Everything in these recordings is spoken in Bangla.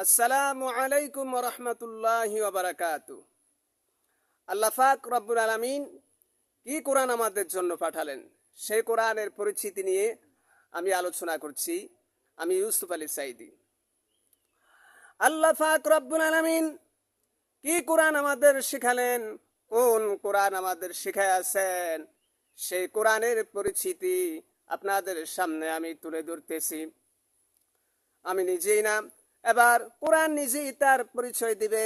আসসালামু আলাইকুম ওয়া রাহমাতুল্লাহি ওয়া বারাকাতুহু। আল্লাহ পাক রব্বুল আলামিন কি কোরআন আমাদের জন্য পাঠালেন, সেই কোরআনের পরিচিতি নিয়ে আমি আলোচনা করছি। আমি ইউসুফ আলী সাইদি। আল্লাহ পাক রব্বুল আলামিন কি কোরআন আমাদের শিখালেন, কোন কোরআন আমাদের শিখাইয়াছেন, সেই কোরআনের পরিচিতি আপনাদের সামনে আমি তুলে ধরতেছি। আমি নিজেই না, এবার কোরআন নিজেই তার পরিচয় দিবে।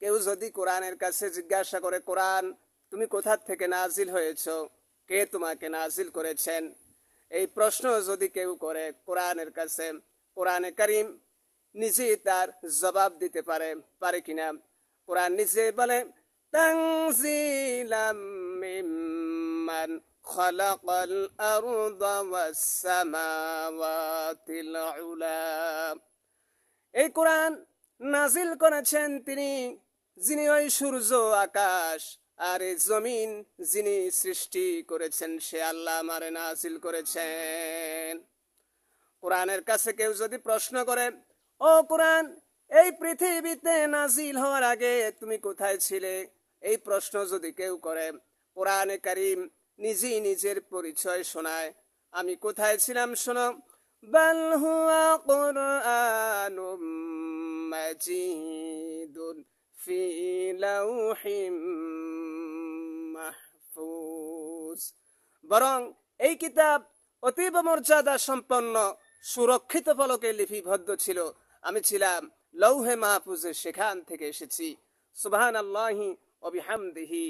কেউ যদি কোরআনের কাছে জিজ্ঞাসা করে, কোরআন তুমি কোথা থেকে নাজিল হয়েছ, কে তোমাকে নাজিল করেছেন, এই প্রশ্ন যদি কেউ করে কোরআনের কাছে, কোরআনে কারিম নিজেই তার জবাব দিতে পারে কিনা? কোরআন নিজে বলে, তানজিলাম মিম্মান খালাকাল আরদা ওয়াস সামাওয়াতিল উলা। এই কোরআন নাজিল করেছেন তিনি, যিনি ওই সূর্য, আকাশ আর এই জমিন যিনি সৃষ্টি করেছেন, সে আল্লাহ আমারে নাজিল করেছেন। কোরআনের কাছে কেউ যদি প্রশ্ন করে, ও কোরআন, এই পৃথিবীতে নাজিল হওয়ার আগে তুমি কোথায় ছিলে, এই প্রশ্ন যদি কেউ করে, কোরআনে কারিম নিজেই নিজের পরিচয় শোনায়। আমি কোথায় ছিলাম শোনো, বাল হুয়া কুরআনুম মাজিদুন ফি লাউহিম মাহফুজ। বরং এই কিতাব অতীব মর্যাদা সম্পন্ন সুরক্ষিত ফলকে লিপিবদ্ধ ছিল। আমি ছিলাম লৌহে মাহফুজে, সেখান থেকে এসেছি। সুবহানাল্লাহি ওয়া বিহামদিহি।